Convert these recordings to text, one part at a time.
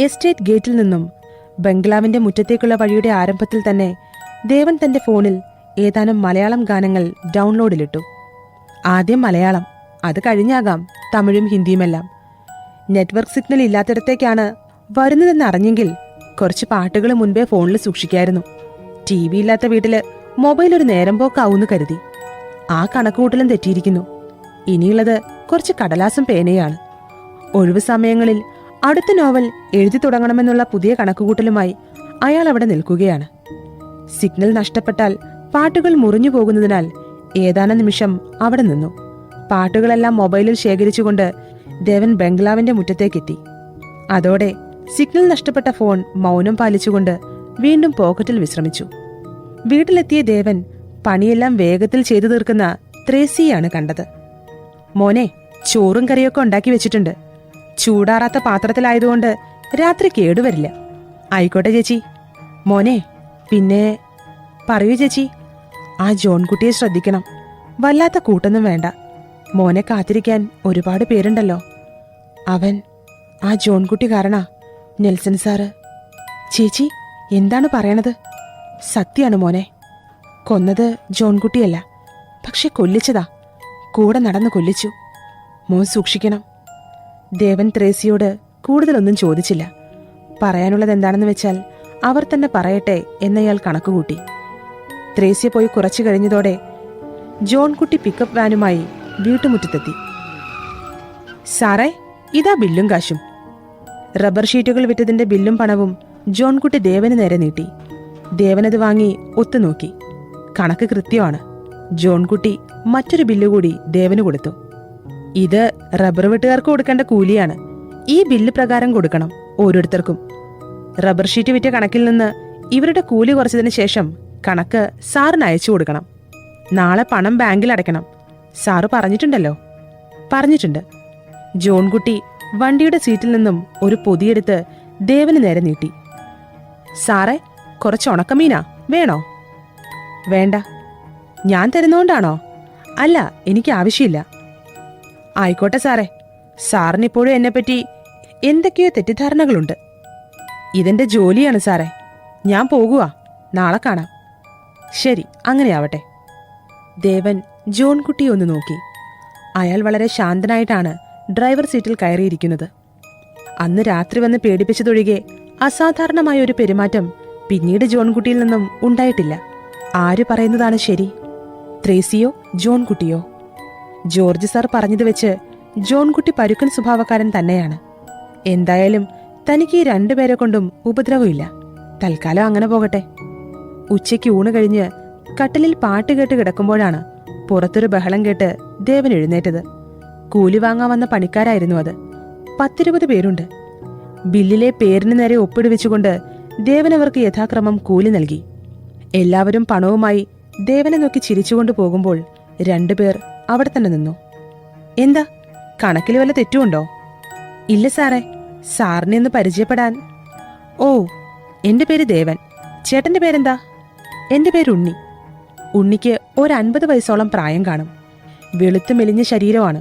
Estate ഗേറ്റിൽ നിന്നും ബംഗ്ലാവിന്റെ മുറ്റത്തേക്കുള്ള വഴിയുടെ ആരംഭത്തിൽ തന്നെ ദേവൻ തന്റെ ഫോണിൽ ഏതാനും മലയാളം ഗാനങ്ങൾ ഡൗൺലോഡിലിട്ടു. ആദ്യം മലയാളം, അത് കഴിഞ്ഞാകാം തമിഴും ഹിന്ദിയുമെല്ലാം. നെറ്റ്വർക്ക് സിഗ്നൽ ഇല്ലാത്തിടത്തേക്കാണ് വരുന്നതെന്ന് അറിഞ്ഞെങ്കിൽ കുറച്ച് പാട്ടുകൾ മുൻപേ ഫോണിൽ സൂക്ഷിക്കായിരുന്നു. ടി വി ഇല്ലാത്ത വീട്ടില് മൊബൈൽ ഒരു നേരം പോക്കാവൂന്ന് കരുതി. ആ കണക്കുകൂട്ടലും തെറ്റിയിരിക്കുന്നു. ഇനിയുള്ളത് കുറച്ച് കടലാസും പേനയാണ്. ഒഴിവു സമയങ്ങളിൽ അടുത്ത നോവൽ എഴുതി തുടങ്ങണമെന്നുള്ള പുതിയ കണക്കുകൂട്ടലുമായി അയാൾ അവിടെ നിൽക്കുകയാണ്. സിഗ്നൽ നഷ്ടപ്പെട്ടാൽ പാട്ടുകൾ മുറിഞ്ഞു പോകുന്നതിനാൽ ഏതാനും നിമിഷം അവിടെ നിന്നു. പാട്ടുകളെല്ലാം മൊബൈലിൽ ശേഖരിച്ചുകൊണ്ട് ദേവൻ ബംഗ്ലാവിന്റെ മുറ്റത്തേക്കെത്തി. അതോടെ സിഗ്നൽ നഷ്ടപ്പെട്ട ഫോൺ മൗനം പാലിച്ചുകൊണ്ട് വീണ്ടും പോക്കറ്റിൽ വിശ്രമിച്ചു. വീട്ടിലെത്തിയ ദേവൻ പണിയെല്ലാം വേഗത്തിൽ ചെയ്തു തീർക്കുന്ന ത്രേസിയാണ് കണ്ടത്. മോനെ, ചോറും കറിയൊക്കെ ഉണ്ടാക്കി വെച്ചിട്ടുണ്ട്. ചൂടാറാത്ത പാത്രത്തിലായതുകൊണ്ട് രാത്രി കേടുവരില്ല. ആയിക്കോട്ടെ ചേച്ചി. മോനെ, പിന്നെ പറയൂ ചേച്ചി. ആ ജോൺകുട്ടിയെ ശ്രദ്ധിക്കണം. വല്ലാത്ത കൂട്ടൊന്നും വേണ്ട. മോനെ കാത്തിരിക്കാൻ ഒരുപാട് പേരുണ്ടല്ലോ. അവൻ ആ ജോൺകുട്ടി കാരണാ നെൽസൺ സാറ്. ചേച്ചി എന്താണ് പറയണത്? സത്യാണ് മോനെ. കൊന്നത് ജോൺകുട്ടിയല്ല, പക്ഷെ കൊല്ലിച്ചതാ. കൂടെ നടന്ന് കൊല്ലിച്ചു. മോൻ സൂക്ഷിക്കണം. ദേവൻ ത്രേസിയോട് കൂടുതലൊന്നും ചോദിച്ചില്ല. പറയാനുള്ളത് എന്താണെന്ന് വെച്ചാൽ അവർ തന്നെ പറയട്ടെ എന്നയാൾ കണക്കുകൂട്ടി. ത്രേസ്യ പോയി കുറച്ചു കഴിഞ്ഞതോടെ ജോൺകുട്ടി പിക്കപ്പ് വാനുമായി വീട്ടുമുറ്റത്തെത്തി. സാറേ, ഇതാ ബില്ലും കാശും. റബ്ബർ ഷീറ്റുകൾ വിറ്റതിന്റെ ബില്ലും പണവും ജോൺകുട്ടി ദേവന് നേരെ നീട്ടി. ദേവനത് വാങ്ങി ഒത്തുനോക്കി. കണക്ക് കൃത്യമാണ്. ജോൺകുട്ടി മറ്റൊരു ബില്ല് കൂടി ദേവന് കൊടുത്തു. ഇത് റബ്ബർ വെട്ടുകാർക്ക് കൊടുക്കേണ്ട കൂലിയാണ്. ഈ ബില്ല് പ്രകാരം കൊടുക്കണം ഓരോരുത്തർക്കും. റബ്ബർ ഷീറ്റ് വിറ്റ കണക്കിൽ നിന്ന് ഇവരുടെ കൂലി കുറച്ചതിന് ശേഷം കണക്ക് സാറിന് അയച്ചു കൊടുക്കണം. നാളെ പണം ബാങ്കിൽ അടയ്ക്കണം. സാറ് പറഞ്ഞിട്ടുണ്ടല്ലോ? പറഞ്ഞിട്ടുണ്ട്. ജോൺകുട്ടി വണ്ടിയുടെ സീറ്റിൽ നിന്നും ഒരു പൊതിയെടുത്ത് ദേവന് നേരെ നീട്ടി. സാറേ, കുറച്ച് ഉണക്കമീനാ വേണോ? വേണ്ട. ഞാൻ തരുന്നോണ്ടാണോ? അല്ല, എനിക്ക് ആവശ്യമില്ല. ആയിക്കോട്ടെ സാറേ. സാറിനിപ്പോഴും എന്നെപ്പറ്റി എന്തൊക്കെയോ തെറ്റിദ്ധാരണകളുണ്ട്. ഇതെന്റെ ജോലിയാണ് സാറേ. ഞാൻ പോകുക. നാളെ കാണാം. ശരി, അങ്ങനെയാവട്ടെ. ദേവൻ ജോൺകുട്ടിയെ ഒന്ന് നോക്കി. അയാൾ വളരെ ശാന്തനായിട്ടാണ് ഡ്രൈവർ സീറ്റിൽ കയറിയിരിക്കുന്നത്. അന്ന് രാത്രി വന്ന് പേടിപ്പിച്ചതൊഴികെ അസാധാരണമായ ഒരു പെരുമാറ്റം പിന്നീട് ജോൺകുട്ടിയിൽ നിന്നും ഉണ്ടായിട്ടില്ല. ആര് പറയുന്നതാണ് ശരി? ത്രേസിയോ ജോൺകുട്ടിയോ? ജോർജ് സാർ പറഞ്ഞത് വെച്ച് ജോൺകുട്ടി പരുക്കൻ സ്വഭാവക്കാരൻ തന്നെയാണ്. എന്തായാലും തനിക്ക് ഈ രണ്ടുപേരെ കൊണ്ടും ഉപദ്രവമില്ല. തൽക്കാലം അങ്ങനെ പോകട്ടെ. ഉച്ചയ്ക്ക് ഊണ് കഴിഞ്ഞ് കട്ടിലിൽ പാട്ട് കേട്ട് കിടക്കുമ്പോഴാണ് പുറത്തൊരു ബഹളം കേട്ട് ദേവൻ എഴുന്നേറ്റത്. കൂലി വാങ്ങാൻ വന്ന പണിക്കാരായിരുന്നു അത്. 10-20 പേരുണ്ട്. ബില്ലിലെ പേരിന് നേരെ ഒപ്പിടുവെച്ചുകൊണ്ട് ദേവൻ അവർക്ക് യഥാക്രമം കൂലി നൽകി. എല്ലാവരും പണവുമായി ദേവനെ നോക്കി ചിരിച്ചുകൊണ്ട് പോകുമ്പോൾ 2 പേർ അവിടെ തന്നെ നിന്നു. എന്താ, കണക്കിൽ വല്ല തെറ്റുമുണ്ടോ? ഇല്ല സാറേ, സാറിനെ ഒന്ന് പരിചയപ്പെടാൻ. ഓ, എന്റെ പേര് ദേവൻ. ചേട്ടന്റെ പേരെന്താ? എന്റെ പേര് ഉണ്ണി. ഉണ്ണിക്ക് ഒരു 50 വയസ്സോളം പ്രായം കാണും. വെളുത്തു മെലിഞ്ഞ ശരീരമാണ്.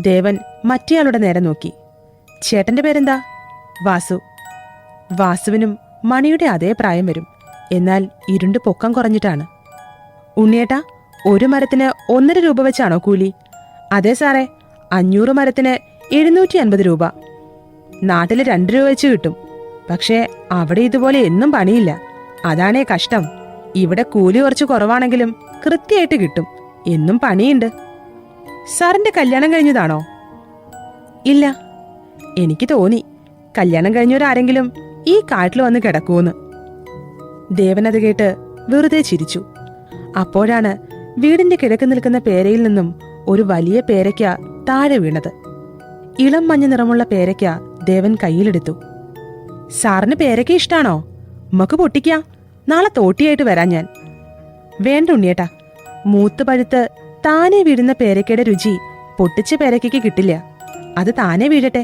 ദേവൻ മറ്റേയാളുടെ നേരെ നോക്കി. ചേട്ടന്റെ പേരെന്താ? വാസു. വാസുവിനും മണിയുടെ അതേ പ്രായം വരും. എന്നാൽ ഇരുണ്ട് പൊക്കം കുറഞ്ഞിട്ടാണ്. ഉണ്ണിയേട്ടാ, ഒരു മരത്തിന് 1.5 രൂപ വെച്ചാണോ കൂലി? അതെ സാറേ, 500 മരത്തിന് 750 രൂപ. നാട്ടില് 2 രൂപ വെച്ച് കിട്ടും. പക്ഷേ അവിടെ ഇതുപോലെ എന്നും പണിയില്ല. അതാണേ കഷ്ടം. ഇവിടെ കൂലി കുറച്ച് കുറവാണെങ്കിലും കൃത്യമായിട്ട് കിട്ടും. എന്നും പണിയുണ്ട്. സാറിന്റെ കല്യാണം കഴിഞ്ഞതാണോ? ഇല്ല. എനിക്ക് തോന്നി കല്യാണം കഴിഞ്ഞവരാരെങ്കിലും ഈ കാട്ടിൽ വന്ന് കിടക്കൂന്ന്. ദേവനത് കേട്ട് വെറുതെ ചിരിച്ചു. അപ്പോഴാണ് വീടിന്റെ കിഴക്ക് നിൽക്കുന്ന പേരയിൽ നിന്നും ഒരു വലിയ പേരയ്ക്ക താഴെ വീണത്. ഇളം മഞ്ഞ നിറമുള്ള പേരയ്ക്ക ദേവൻ കയ്യിലെടുത്തു. സാറിന് പേരയ്ക്ക ഇഷ്ടാണോ? നമുക്ക് പൊട്ടിക്കാം. നാളെ തോട്ടിയായിട്ട് വരാം ഞാൻ. വേണ്ട ഉണ്ണിയേട്ടാ, മൂത്ത് പഴുത്ത് താനെ വീഴുന്ന പേരയ്ക്കയുടെ രുചി പൊട്ടിച്ച പേരയ്ക്കയ്ക്ക് കിട്ടില്ല. അത് താനെ വീഴട്ടെ.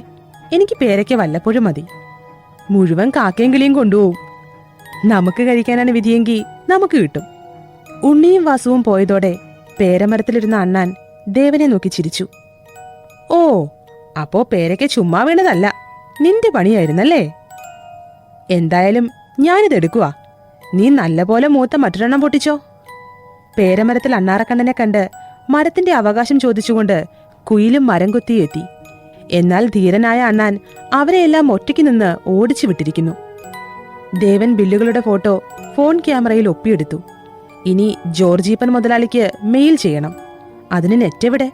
എനിക്ക് പേരയ്ക്ക വല്ലപ്പോഴും മതി. മുഴുവൻ കാക്കയും കിളിയും കൊണ്ടുപോകും. നമുക്ക് കഴിക്കാനാണ് വിധിയെങ്കിൽ നമുക്ക് കിട്ടും. ഉണ്ണിയും വാസുവും പോയതോടെ പേരമരത്തിലിരുന്ന അണ്ണാൻ ദേവനെ നോക്കി ചിരിച്ചു. ഓ, അപ്പോ പേരയ്ക്ക ചുമ്മാ വീണതല്ല. നിന്റെ പണിയായിരുന്നല്ലേ? എന്തായാലും ഞാനിത് എടുക്കുക. നീ നല്ലപോലെ മൂത്ത മറ്റൊരെണ്ണം പൊട്ടിച്ചോ. പേരമരത്തിൽ അണ്ണാറക്കണ്ണനെ കണ്ട് മരത്തിന്റെ അവകാശം ചോദിച്ചുകൊണ്ട് കുയിലും മരം കൊത്തിയെത്തി. എന്നാൽ ധീരനായ അണ്ണാൻ അവരെയെല്ലാം ഒറ്റയ്ക്ക് നിന്ന് ഓടിച്ചു വിട്ടിരിക്കുന്നു. ദേവൻ ബില്ലുകളുടെ ഫോട്ടോ ഫോൺ ക്യാമറയിൽ ഒപ്പിയെടുത്തു. ഇനി ജോർജീപ്പൻ മുതലാളിക്ക് മെയിൽ ചെയ്യണം. അതിന് നെറ്റെവിടെ?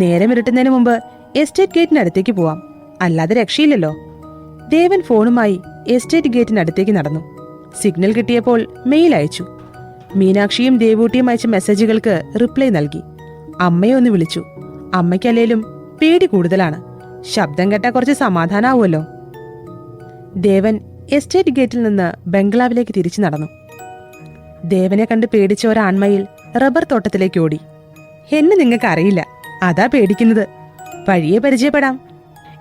നേരം ഇരുട്ടുന്നതിന് മുമ്പ് എസ്റ്റേറ്റ് ഗേറ്റിനടുത്തേക്ക് പോവാം, അല്ലാതെ രക്ഷയില്ലല്ലോ. ദേവൻ ഫോണുമായി എസ്റ്റേറ്റ് ഗേറ്റിനടുത്തേക്ക് നടന്നു. സിഗ്നൽ കിട്ടിയപ്പോൾ മെയിൽ അയച്ചു. മീനാക്ഷിയും ദേവൂട്ടിയും അയച്ച മെസ്സേജുകൾക്ക് റിപ്ലൈ നൽകി. അമ്മയെ ഒന്ന് വിളിച്ചു. അമ്മയ്ക്കല്ലേലും പേടി കൂടുതലാണ്. ശബ്ദം കേട്ടാ കുറച്ച് സമാധാനാവുമല്ലോ. ദേവൻ എസ്റ്റേറ്റ് ഗേറ്റിൽ നിന്ന് ബംഗ്ലാവിലേക്ക് തിരിച്ചു നടന്നു. ദേവനെ കണ്ട് പേടിച്ച ഒരാൺമയിൽ റബ്ബർ തോട്ടത്തിലേക്ക് ഓടി. എന്നെ നിങ്ങൾക്ക് അറിയില്ല, അതാ പേടിക്കുന്നത്. വഴിയെ പരിചയപ്പെടാം.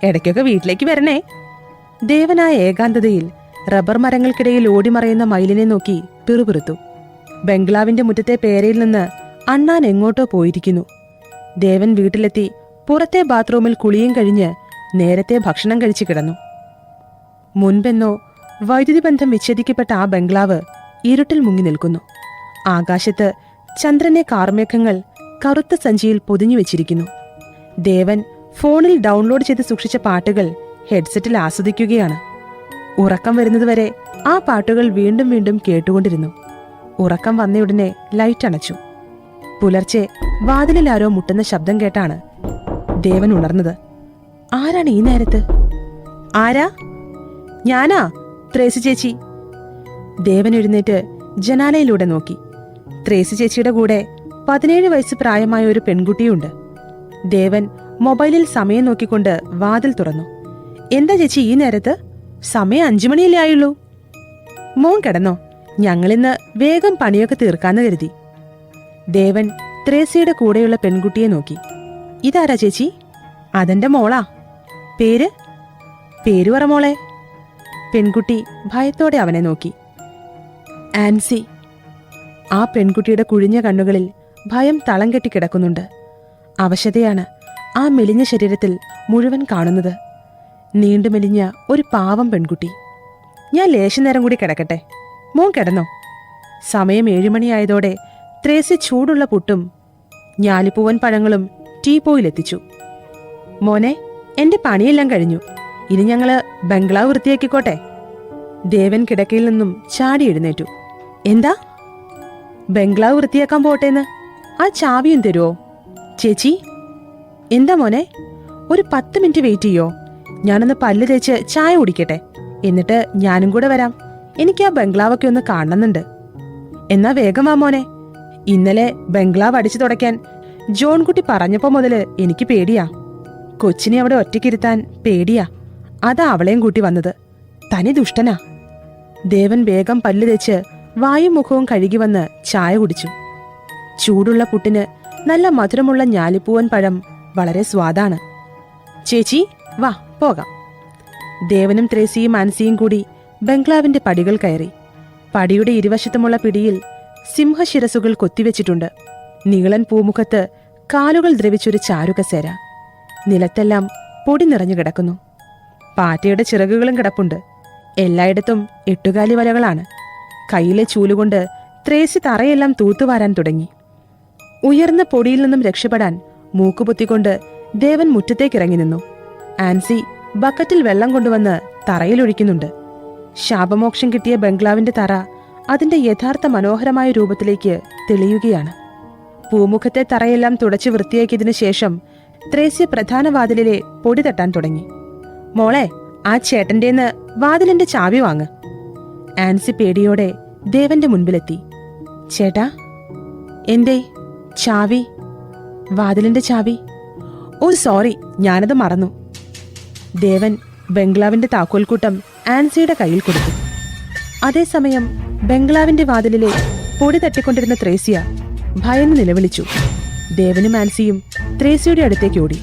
ഇടയ്ക്കൊക്കെ വീട്ടിലേക്ക് വരണേ. ദേവനായ ഏകാന്തതയിൽ റബ്ബർ മരങ്ങൾക്കിടയിൽ ഓടിമറയുന്ന മയിലിനെ നോക്കി പിറുപിറുത്തു. ബംഗ്ലാവിന്റെ മുറ്റത്തെ പേരയിൽ നിന്ന് അണ്ണാൻ എങ്ങോട്ടോ പോയിരിക്കുന്നു. ദേവൻ വീട്ടിലെത്തി പുറത്തെ ബാത്റൂമിൽ കുളിയും കഴിഞ്ഞ് നേരത്തെ ഭക്ഷണം കഴിച്ചു കിടന്നു. മുൻപെന്നോ വൈദ്യുതി ബന്ധം വിച്ഛേദിക്കപ്പെട്ട ആ ബംഗ്ലാവ് ഇരുട്ടിൽ മുങ്ങി നിൽക്കുന്നു. ആകാശത്ത് ചന്ദ്രനെ കാർമേഘങ്ങൾ കറുത്ത സഞ്ചിയിൽ പൊതിഞ്ഞു വെച്ചിരിക്കുന്നു. ദേവൻ ഫോണിൽ ഡൗൺലോഡ് ചെയ്ത് സൂക്ഷിച്ച പാട്ടുകൾ ഹെഡ്സെറ്റിൽ ആസ്വദിക്കുകയാണ്. ഉറക്കം വരുന്നതുവരെ ആ പാട്ടുകൾ വീണ്ടും വീണ്ടും കേട്ടുകൊണ്ടിരുന്നു. ഉറക്കം വന്നയുടനെ ലൈറ്റ് അണച്ചു. പുലർച്ചെ വാതിലിൽ ആരോ മുട്ടുന്ന ശബ്ദം കേട്ടാണ് ദേവൻ ഉണർന്നത്. ആരാണ് ഈ നേരത്ത്? ആരാ? ഞാനാ, ത്രേസി ചേച്ചി. ദേവൻ എഴുന്നേറ്റ് ജനാലയിലൂടെ നോക്കി. ത്രേസി ചേച്ചിയുടെ കൂടെ 17 വയസ്സ് പ്രായമായ ഒരു പെൺകുട്ടിയുണ്ട്. ദേവൻ മൊബൈലിൽ സമയം നോക്കിക്കൊണ്ട് വാതിൽ തുറന്നു. എന്താ ചേച്ചി ഈ നേരത്ത്? സമയം 5 മണിയല്ലേ ആയുള്ളൂ. മോൻ കിടന്നോ? ഞങ്ങളിന്ന് വേഗം പണിയൊക്കെ തീർക്കാന്ന് കരുതി. ദേവൻ ത്രേസിയുടെ കൂടെയുള്ള പെൺകുട്ടിയെ നോക്കി. ഇതാരാ ചേച്ചി? അതെന്റെ മോളാ. പേര്? പേര് പറ മോളെ. പെൺകുട്ടി ഭയത്തോടെ അവനെ നോക്കി. ആൻസി. ആ പെൺകുട്ടിയുടെ കുഴിഞ്ഞ കണ്ണുകളിൽ ഭയം തളം കെട്ടി കിടക്കുന്നുണ്ട്. അവശതയാണ് ആ മെലിഞ്ഞ ശരീരത്തിൽ മുഴുവൻ കാണുന്നത്. നീണ്ടു മെലിഞ്ഞ ഒരു പാവം പെൺകുട്ടി. ഞാൻ ലേശനേരം കൂടി കിടക്കട്ടെ. മോൻ കിടന്നോ? സമയം 7 മണിയായതോടെ ത്രേസി ചൂടുള്ള പുട്ടും ഞാലിപ്പൂവൻ പഴങ്ങളും ടീപ്പോയിലെത്തിച്ചു. മോനെ, എന്റെ പണിയെല്ലാം കഴിഞ്ഞു. ഇനി ഞങ്ങള് ബംഗ്ലാവ് വൃത്തിയാക്കിക്കോട്ടെ. ദേവൻ കിടക്കയിൽ നിന്നും ചാടി എഴുന്നേറ്റു. എന്താ? ബംഗ്ലാവ് വൃത്തിയാക്കാൻ പോട്ടേന്ന്. ആ ചാവിയും തരുവോ? ചേച്ചി. എന്താ മോനെ? ഒരു 10 മിനിറ്റ് വെയിറ്റ് ചെയ്യോ? ഞാനൊന്ന് പല്ല് തേച്ച് ചായ കുടിക്കട്ടെ. എന്നിട്ട് ഞാനും കൂടെ വരാം. എനിക്ക് ആ ബംഗ്ലാവൊക്കെ ഒന്ന് കാണണമെന്നുണ്ട്. എന്നാ വേഗം വാ മോനെ. ഇന്നലെ ബംഗ്ലാവ് അടിച്ചു തുടയ്ക്കാൻ ജോൺകുട്ടി പറഞ്ഞപ്പോ മുതല് എനിക്ക് പേടിയാ. കൊച്ചിനെ അവിടെ ഒറ്റയ്ക്കിരുത്താൻ പേടിയാ. അതാ അവളെയും കൂട്ടി വന്നത്. തനി ദുഷ്ടനാ. ദേവൻ വേഗം പല്ല് തേച്ച് വായും മുഖവും കഴുകി വന്ന് ചായ കുടിച്ചു. ചൂടുള്ള പുട്ടിന് നല്ല മധുരമുള്ള ഞാലിപ്പൂവൻ പഴം വളരെ സ്വാദാണ്. ചേച്ചി വാ പോകാം. ദേവനും ത്രേസിയും ആൻസിയും കൂടി ബംഗ്ലാവിന്റെ പടികൾ കയറി. പടിയുടെ ഇരുവശത്തുമുള്ള പിടിയിൽ സിംഹശിരസുകൾ കൊത്തിവെച്ചിട്ടുണ്ട്. നീളൻ പൂമുഖത്ത് കാലുകൾ ദ്രവിച്ചൊരു ചാരുകസേര. നിലത്തെല്ലാം പൊടി നിറഞ്ഞു കിടക്കുന്നു. പാറ്റയുടെ ചിറകുകളും കിടപ്പുണ്ട്. എല്ലായിടത്തും 8 വലകളാണ്. കയ്യിലെ ചൂലുകൊണ്ട് ത്രേസി തറയെല്ലാം തൂത്തുവാരാൻ തുടങ്ങി. ഉയർന്ന പൊടിയിൽ നിന്നും രക്ഷപ്പെടാൻ മൂക്കുപൊത്തിക്കൊണ്ട് ദേവൻ മുറ്റത്തേക്കിറങ്ങി നിന്നു. ആൻസി ബക്കറ്റിൽ വെള്ളം കൊണ്ടുവന്ന് തറയിലൊഴിക്കുന്നുണ്ട്. ശാപമോക്ഷം കിട്ടിയ ബംഗ്ലാവിന്റെ തറ അതിന്റെ യഥാർത്ഥ മനോഹരമായ രൂപത്തിലേക്ക് തെളിയുകയാണ്. പൂമുഖത്തെ തറയെല്ലാം തുടച്ച് വൃത്തിയാക്കിയതിനു ശേഷം ത്രേസ്യ പ്രധാന വാതിലിലെ പൊടി തട്ടാൻ തുടങ്ങി. മോളെ, ആ ചേട്ടന്റേന്ന് വാതിലിന്റെ ചാവി വാങ്ങ്. ആൻസി പേടിയോടെ ദേവന്റെ മുൻപിലെത്തി. ചേട്ടാ. എന്തേ? ചാവി. വാതിലിന്റെ ചാവി. ഓ സോറി, ഞാനത് മറന്നു. ദേവൻ ബംഗ്ലാവിന്റെ താക്കോൽക്കൂട്ടം ആൻസിയുടെ കയ്യിൽ കൊടുത്തു. അതേസമയം ബംഗ്ലാവിന്റെ വാതിലിലെ പൊടി തട്ടിക്കൊണ്ടിരുന്ന ത്രേസ്യ ഭയന്ന് നിലവിളിച്ചു. ദേവനും ആൻസിയും ത്രേസ്യയുടെ അടുത്തേക്ക് ഓടി.